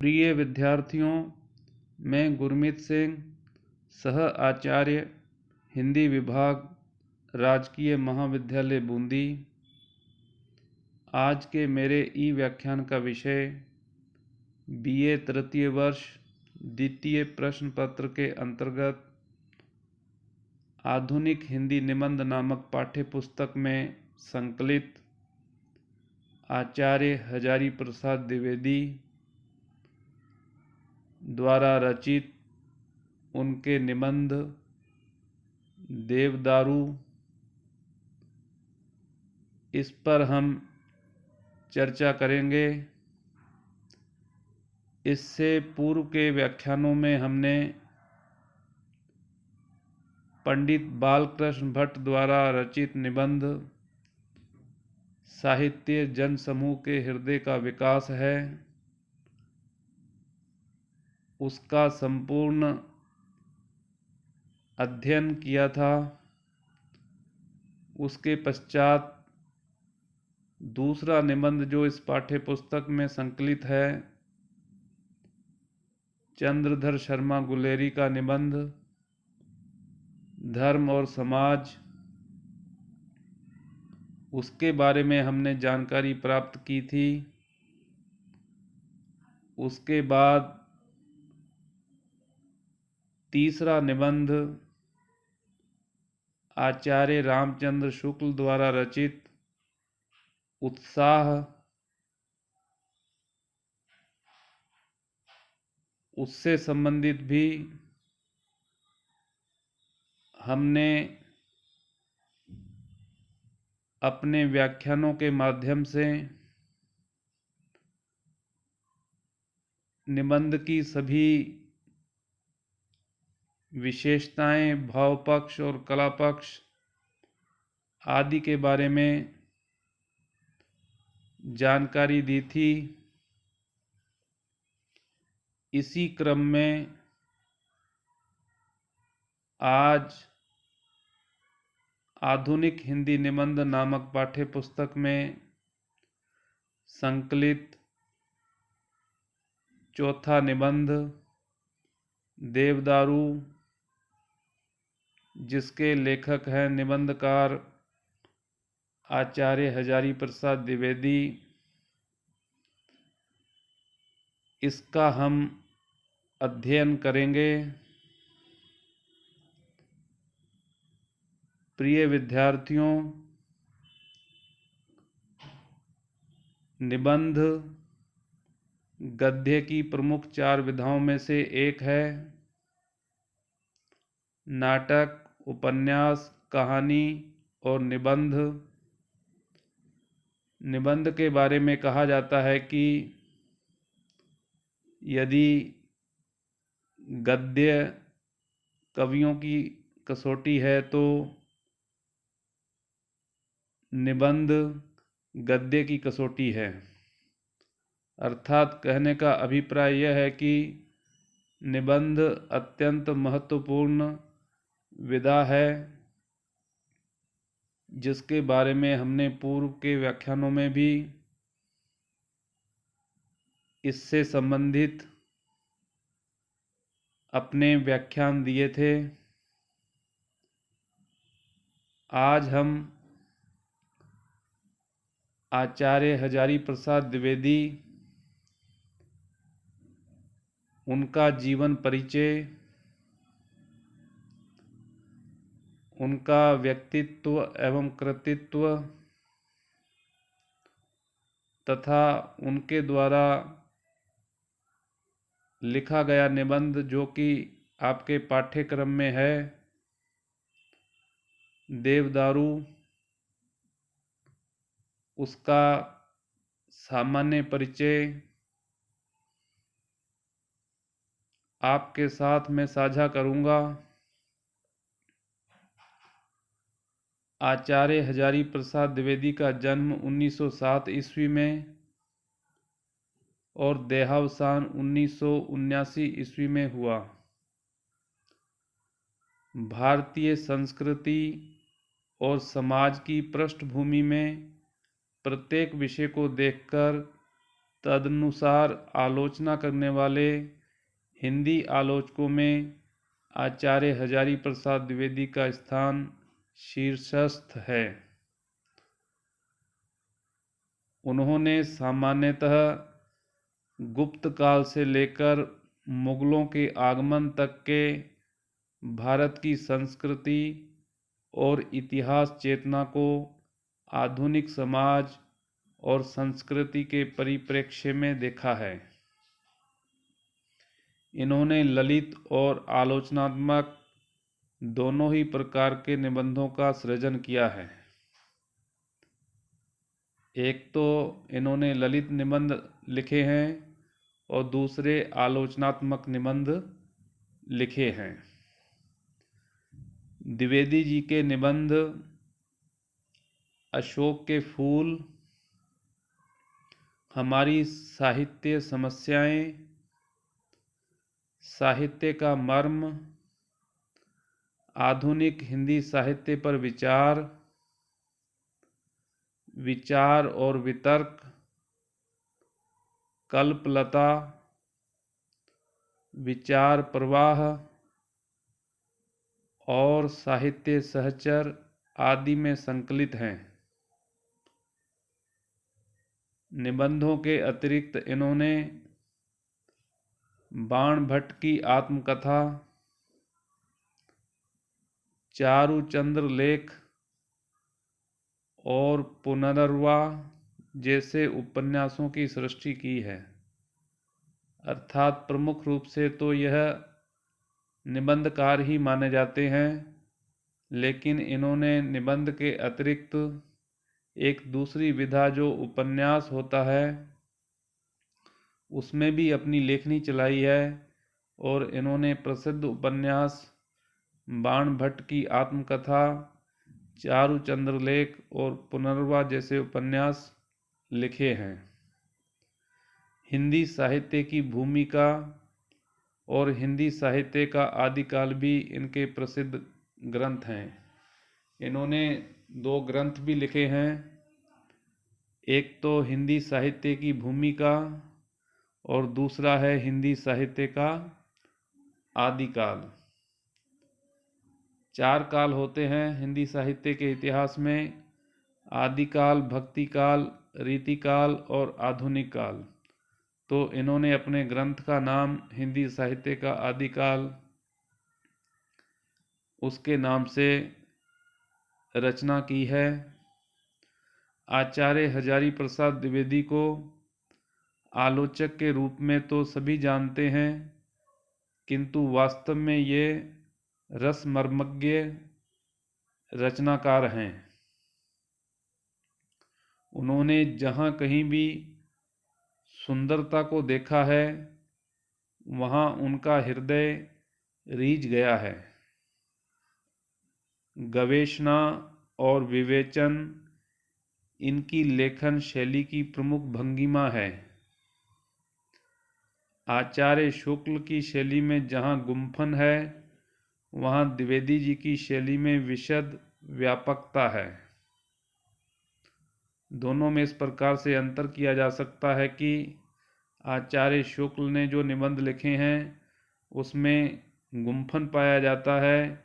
प्रिय विद्यार्थियों, मैं गुरमीत सिंह, सह आचार्य हिंदी विभाग, राजकीय महाविद्यालय बूंदी। आज के मेरे ई व्याख्यान का विषय बीए तृतीय वर्ष द्वितीय प्रश्न पत्र के अंतर्गत आधुनिक हिंदी निबंध नामक पाठ्य पुस्तक में संकलित आचार्य हजारी प्रसाद द्विवेदी द्वारा रचित उनके निबंध देवदारू, इस पर हम चर्चा करेंगे। इससे पूर्व के व्याख्यानों में हमने पंडित बालकृष्ण भट्ट द्वारा रचित निबंध साहित्य जन समूह के हृदय का विकास है, उसका संपूर्ण अध्ययन किया था। उसके पश्चात दूसरा निबंध जो इस पाठ्य पुस्तक में संकलित है, चंद्रधर शर्मा गुलेरी का निबंध धर्म और समाज, उसके बारे में हमने जानकारी प्राप्त की थी। उसके बाद तीसरा निबंध आचार्य रामचंद्र शुक्ल द्वारा रचित उत्साह, उससे संबंधित भी हमने अपने व्याख्यानों के माध्यम से निबंध की सभी विशेषताएं, भाव पक्ष और कला पक्ष आदि के बारे में जानकारी दी थी। इसी क्रम में आज आधुनिक हिंदी निबंध नामक पाठ्य पुस्तक में संकलित चौथा निबंध देवदारू, जिसके लेखक हैं निबंधकार आचार्य हजारी प्रसाद द्विवेदी, इसका हम अध्ययन करेंगे। प्रिय विद्यार्थियों, निबंध गद्य की प्रमुख 4 विधाओं में से एक है। नाटक, उपन्यास, कहानी और निबंध। निबंध के बारे में कहा जाता है कि यदि गद्य कवियों की कसौटी है तो निबंध गद्य की कसौटी है। अर्थात कहने का अभिप्राय यह है कि निबंध अत्यंत महत्वपूर्ण विधा है, जिसके बारे में हमने पूर्व के व्याख्यानों में भी इससे संबंधित अपने व्याख्यान दिए थे। आज हम आचार्य हजारी प्रसाद द्विवेदी, उनका जीवन परिचय, उनका व्यक्तित्व एवं कृतित्व तथा उनके द्वारा लिखा गया निबंध जो कि आपके पाठ्यक्रम में है, देवदारू, उसका सामान्य परिचय आपके साथ मैं साझा करूंगा। आचार्य हजारी प्रसाद द्विवेदी का जन्म 1907 ईस्वी में और देहावसान 1979 ईस्वी में हुआ। भारतीय संस्कृति और समाज की पृष्ठभूमि में प्रत्येक विषय को देखकर तदनुसार आलोचना करने वाले हिंदी आलोचकों में आचार्य हजारी प्रसाद द्विवेदी का स्थान शीर्षस्थ है। उन्होंने सामान्यतः गुप्त काल से लेकर मुगलों के आगमन तक के भारत की संस्कृति और इतिहास चेतना को आधुनिक समाज और संस्कृति के परिप्रेक्ष्य में देखा है। इन्होंने ललित और आलोचनात्मक दोनों ही प्रकार के निबंधों का सृजन किया है। एक तो इन्होंने ललित निबंध लिखे हैं और दूसरे आलोचनात्मक निबंध लिखे हैं। द्विवेदी जी के निबंध अशोक के फूल, हमारी साहित्य समस्याएं, साहित्य का मर्म, आधुनिक हिंदी साहित्य पर विचार, विचार और वितर्क, कल्पलता, विचार प्रवाह और साहित्य सहचर आदि में संकलित हैं। निबंधों के अतिरिक्त इन्होंने बाणभट्ट की आत्मकथा, चारुचंद्र लेख और पुनर्वा जैसे उपन्यासों की सृष्टि की है। अर्थात प्रमुख रूप से तो यह निबंधकार ही माने जाते हैं, लेकिन इन्होंने निबंध के अतिरिक्त एक दूसरी विधा जो उपन्यास होता है उसमें भी अपनी लेखनी चलाई है और इन्होंने प्रसिद्ध उपन्यास बाणभट्ट की आत्मकथा, चारुचंद्र लेख और पुनर्वा जैसे उपन्यास लिखे हैं। हिंदी साहित्य की भूमिका और हिंदी साहित्य का आदिकाल भी इनके प्रसिद्ध ग्रंथ हैं। इन्होंने 2 ग्रंथ भी लिखे हैं। एक तो हिंदी साहित्य की भूमिका और दूसरा है हिंदी साहित्य का आदिकाल। 4 काल होते हैं हिंदी साहित्य के इतिहास में: आदिकाल, भक्तिकाल, रीतिकाल और आधुनिक काल। तो इन्होंने अपने ग्रंथ का नाम हिंदी साहित्य का आदिकाल उसके नाम से रचना की है। आचार्य हजारी प्रसाद द्विवेदी को आलोचक के रूप में तो सभी जानते हैं, किंतु वास्तव में ये रसमर्मज्ञ रचनाकार हैं। उन्होंने जहाँ कहीं भी सुंदरता को देखा है वहाँ उनका हृदय रीझ गया है। गवेषणा और विवेचन इनकी लेखन शैली की प्रमुख भंगिमा है। आचार्य शुक्ल की शैली में जहाँ गुंफन है वहाँ द्विवेदी जी की शैली में विशद व्यापकता है। दोनों में इस प्रकार से अंतर किया जा सकता है कि आचार्य शुक्ल ने जो निबंध लिखे हैं उसमें गुंफन पाया जाता है,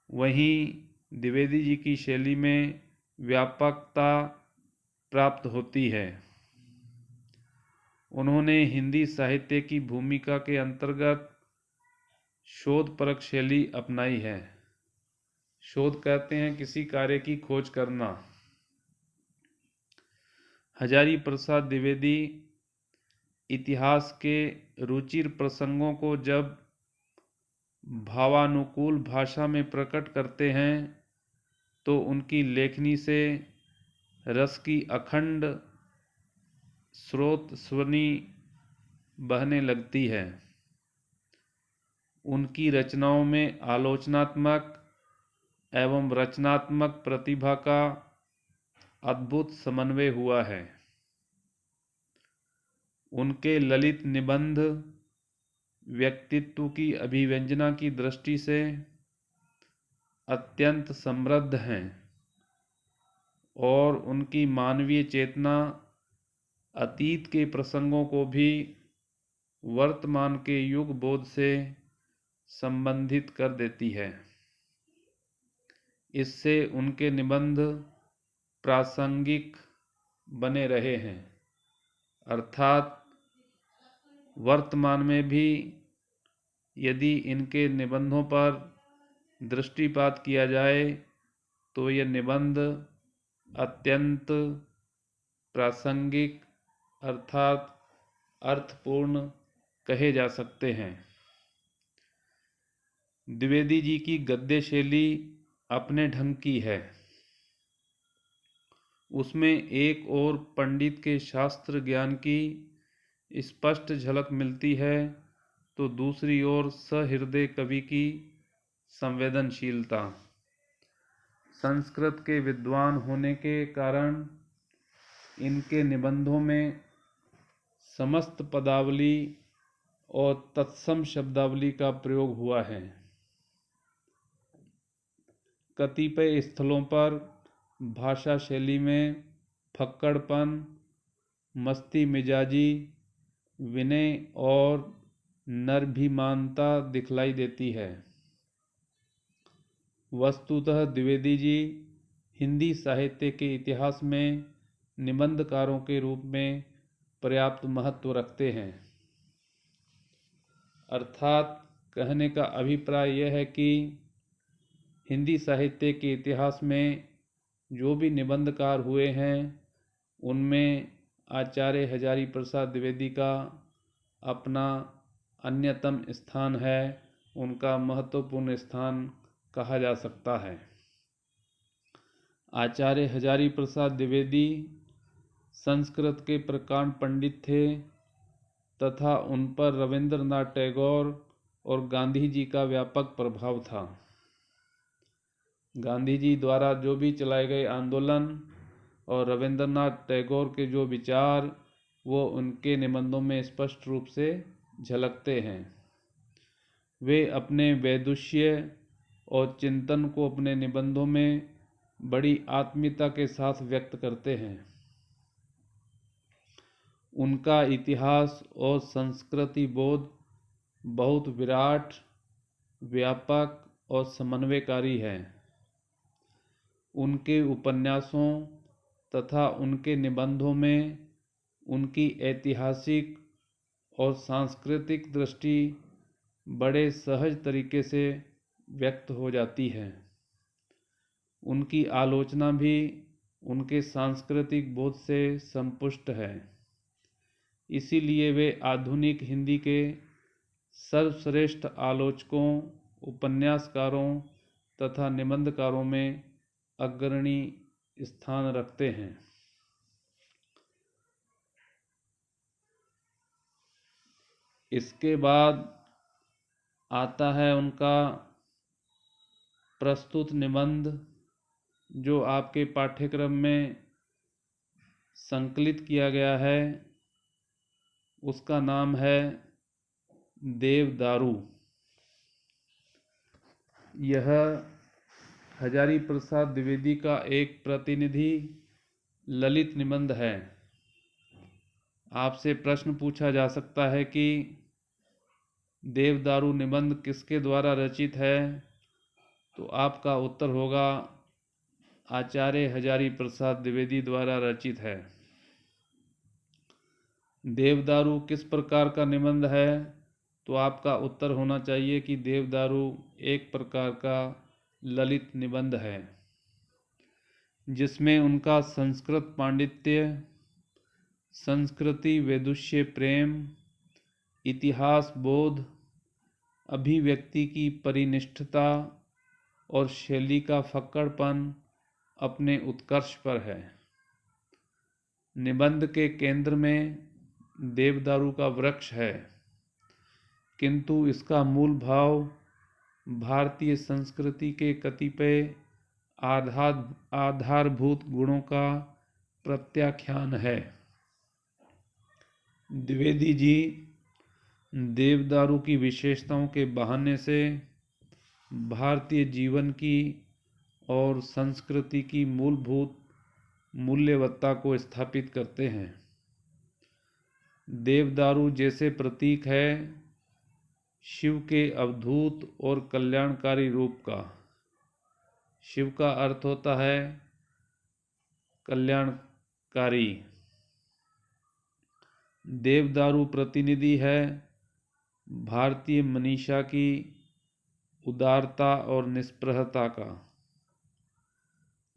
वहीं द्विवेदी जी की शैली में व्यापकता प्राप्त होती है। उन्होंने हिंदी साहित्य की भूमिका के अंतर्गत शोधपरक शैली अपनाई है। शोध कहते हैं किसी कार्य की खोज करना। हजारी प्रसाद द्विवेदी इतिहास के रुचिर प्रसंगों को जब भावानुकूल भाषा में प्रकट करते हैं तो उनकी लेखनी से रस की अखंड स्रोत स्वनी बहने लगती है। उनकी रचनाओं में आलोचनात्मक एवं रचनात्मक प्रतिभा का अद्भुत समन्वय हुआ है। उनके ललित निबंध व्यक्तित्व की अभिव्यंजना की दृष्टि से अत्यंत समृद्ध हैं और उनकी मानवीय चेतना अतीत के प्रसंगों को भी वर्तमान के युग बोध से संबंधित कर देती है। इससे उनके निबंध प्रासंगिक बने रहे हैं, अर्थात वर्तमान में भी यदि इनके निबंधों पर दृष्टिपात किया जाए तो ये निबंध अत्यंत प्रासंगिक अर्थात अर्थपूर्ण कहे जा सकते हैं। द्विवेदी जी की गद्य शैली अपने ढंग की है। उसमें एक ओर पंडित के शास्त्र ज्ञान की स्पष्ट झलक मिलती है तो दूसरी ओर सहृदय कवि की संवेदनशीलता। संस्कृत के विद्वान होने के कारण इनके निबंधों में समस्त पदावली और तत्सम शब्दावली का प्रयोग हुआ है। कतिपय स्थलों पर भाषा शैली में फक्कड़पन, मस्ती मिजाजी, विनय और नरभिमानता दिखलाई देती है। वस्तुतः द्विवेदी जी हिंदी साहित्य के इतिहास में निबंधकारों के रूप में पर्याप्त महत्व रखते हैं। अर्थात कहने का अभिप्राय यह है कि हिंदी साहित्य के इतिहास में जो भी निबंधकार हुए हैं उनमें आचार्य हजारी प्रसाद द्विवेदी का अपना अन्यतम स्थान है, उनका महत्वपूर्ण स्थान कहा जा सकता है। आचार्य हजारी प्रसाद द्विवेदी संस्कृत के प्रकांड पंडित थे तथा उन पर रविंद्रनाथ टैगोर और गांधी जी का व्यापक प्रभाव था। गांधी जी द्वारा जो भी चलाए गए आंदोलन और रविंद्रनाथ टैगोर के जो विचार वो उनके निबंधों में स्पष्ट रूप से झलकते हैं। वे अपने वैदुष्य और चिंतन को अपने निबंधों में बड़ी आत्मीयता के साथ व्यक्त करते हैं। उनका इतिहास और संस्कृति बोध बहुत विराट, व्यापक और समन्वयकारी है। उनके उपन्यासों तथा उनके निबंधों में उनकी ऐतिहासिक और सांस्कृतिक दृष्टि बड़े सहज तरीके से व्यक्त हो जाती है। उनकी आलोचना भी उनके सांस्कृतिक बोध से संपुष्ट है। इसीलिए वे आधुनिक हिंदी के सर्वश्रेष्ठ आलोचकों, उपन्यासकारों तथा निबंधकारों में अग्रणी स्थान रखते हैं। इसके बाद आता है उनका प्रस्तुत निबंध जो आपके पाठ्यक्रम में संकलित किया गया है। उसका नाम है देवदारू। यह हजारी प्रसाद द्विवेदी का एक प्रतिनिधि ललित निबंध है। आपसे प्रश्न पूछा जा सकता है कि देवदारू निबंध किसके द्वारा रचित है, तो आपका उत्तर होगा आचार्य हजारी प्रसाद द्विवेदी द्वारा रचित है। देवदारू किस प्रकार का निबंध है, तो आपका उत्तर होना चाहिए कि देवदारू एक प्रकार का ललित निबंध है जिसमें उनका संस्कृत पांडित्य, संस्कृति वैदुष्य प्रेम, इतिहास बोध, अभिव्यक्ति की परिनिष्ठता और शैली का फक्कड़पन अपने उत्कर्ष पर है। निबंध के केंद्र में देवदारू का वृक्ष है, किंतु इसका मूल भाव भारतीय संस्कृति के कतिपय आधारभूत गुणों का प्रत्याख्यान है। द्विवेदी जी देवदारू की विशेषताओं के बहाने से भारतीय जीवन की और संस्कृति की मूलभूत मूल्यवत्ता को स्थापित करते हैं। देवदारू जैसे प्रतीक है शिव के अवधूत और कल्याणकारी रूप का। शिव का अर्थ होता है कल्याणकारी। देवदारू प्रतिनिधि है भारतीय मनीषा की उदारता और निष्पृहता का।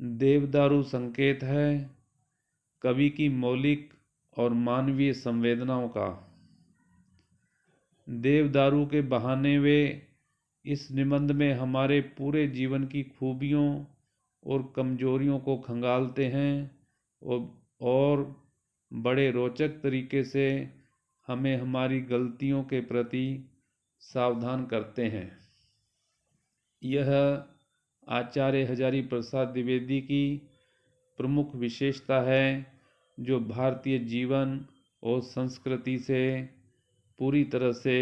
देवदारू संकेत है कवि की मौलिक और मानवीय संवेदनाओं का। देवदारू के बहाने वे इस निबंध में हमारे पूरे जीवन की खूबियों और कमजोरियों को खंगालते हैं और बड़े रोचक तरीके से हमें हमारी गलतियों के प्रति सावधान करते हैं। यह आचार्य हजारी प्रसाद द्विवेदी की प्रमुख विशेषता है जो भारतीय जीवन और संस्कृति से पूरी तरह से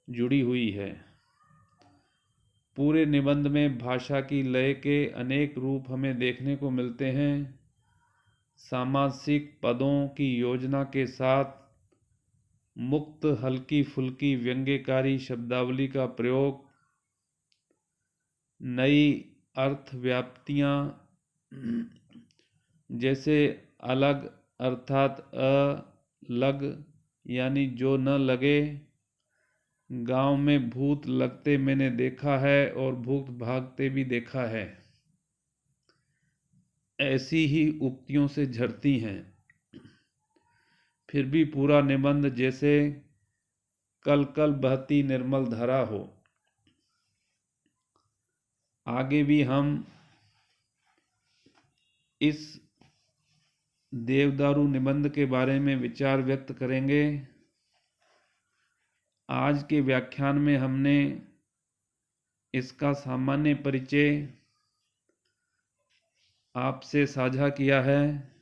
जुड़ी हुई है। पूरे निबंध में भाषा की लय के अनेक रूप हमें देखने को मिलते हैं। सामासिक पदों की योजना के साथ मुक्त हल्की फुल्की व्यंग्यकारी शब्दावली का प्रयोग, नई अर्थ व्याप्तियाँ जैसे अलग अर्थात अलग यानी जो न लगे, गांव में भूत लगते मैंने देखा है और भूत भागते भी देखा है, ऐसी ही उक्तियों से झरती हैं। फिर भी पूरा निबंध जैसे कल कल बहती निर्मल धारा हो। आगे भी हम इस देवदारू निबंध के बारे में विचार व्यक्त करेंगे। आज के व्याख्यान में हमने इसका सामान्य परिचय आपसे साझा किया है।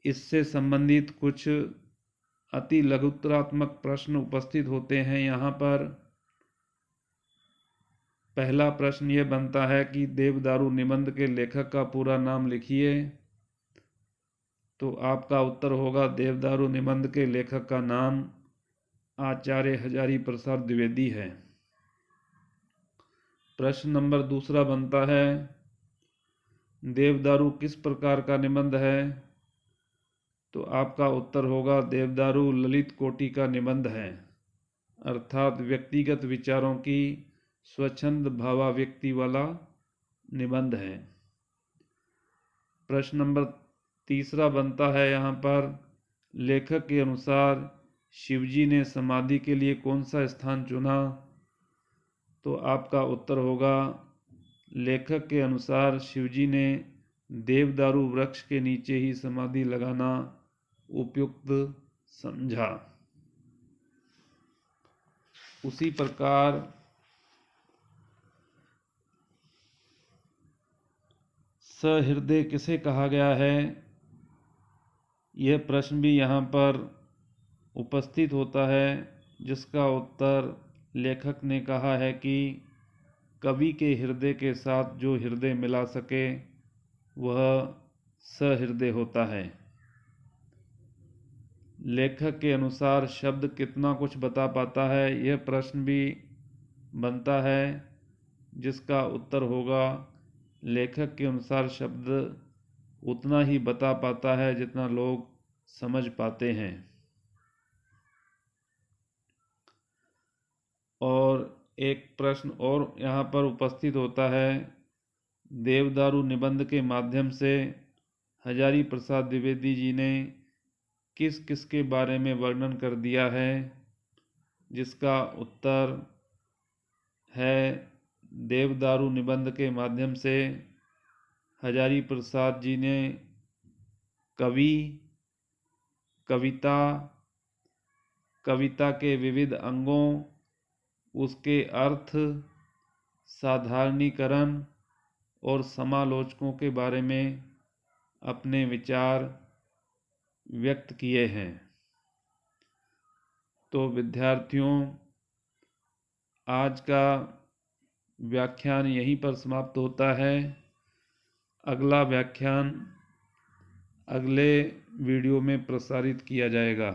इससे संबंधित कुछ अति लघुतरात्मक प्रश्न उपस्थित होते हैं। यहाँ पर पहला प्रश्न यह बनता है कि देवदारू निबंध के लेखक का पूरा नाम लिखिए। तो आपका उत्तर होगा देवदारू निबंध के लेखक का नाम आचार्य हजारी प्रसाद द्विवेदी है। प्रश्न नंबर दूसरा बनता है देवदारू किस प्रकार का निबंध है। तो आपका उत्तर होगा देवदारू ललित कोटि का निबंध है, अर्थात व्यक्तिगत विचारों की स्वच्छंद भावाव्यक्ति वाला निबंध है। प्रश्न नंबर तीसरा बनता है यहाँ पर लेखक के अनुसार शिवजी ने समाधि के लिए कौन सा स्थान चुना। तो आपका उत्तर होगा लेखक के अनुसार शिवजी ने देवदारू वृक्ष के नीचे ही समाधि लगाना उपयुक्त समझा। उसी प्रकार सहृदय किसे कहा गया है, यह प्रश्न भी यहाँ पर उपस्थित होता है, जिसका उत्तर लेखक ने कहा है कि कवि के हृदय के साथ जो हृदय मिला सके वह सहृदय होता है। लेखक के अनुसार शब्द कितना कुछ बता पाता है, यह प्रश्न भी बनता है, जिसका उत्तर होगा लेखक के अनुसार शब्द उतना ही बता पाता है जितना लोग समझ पाते हैं। और एक प्रश्न और यहाँ पर उपस्थित होता है देवदारू निबंध के माध्यम से हजारी प्रसाद द्विवेदी जी ने किस किस के बारे में वर्णन कर दिया है, जिसका उत्तर है देवदारू निबंध के माध्यम से हजारी प्रसाद जी ने कवि, कविता, कविता के विविध अंगों, उसके अर्थ, साधारणीकरण और समालोचकों के बारे में अपने विचार व्यक्त किए हैं। तो विद्यार्थियों, आज का व्याख्यान यहीं पर समाप्त होता है। अगला व्याख्यान अगले वीडियो में प्रसारित किया जाएगा।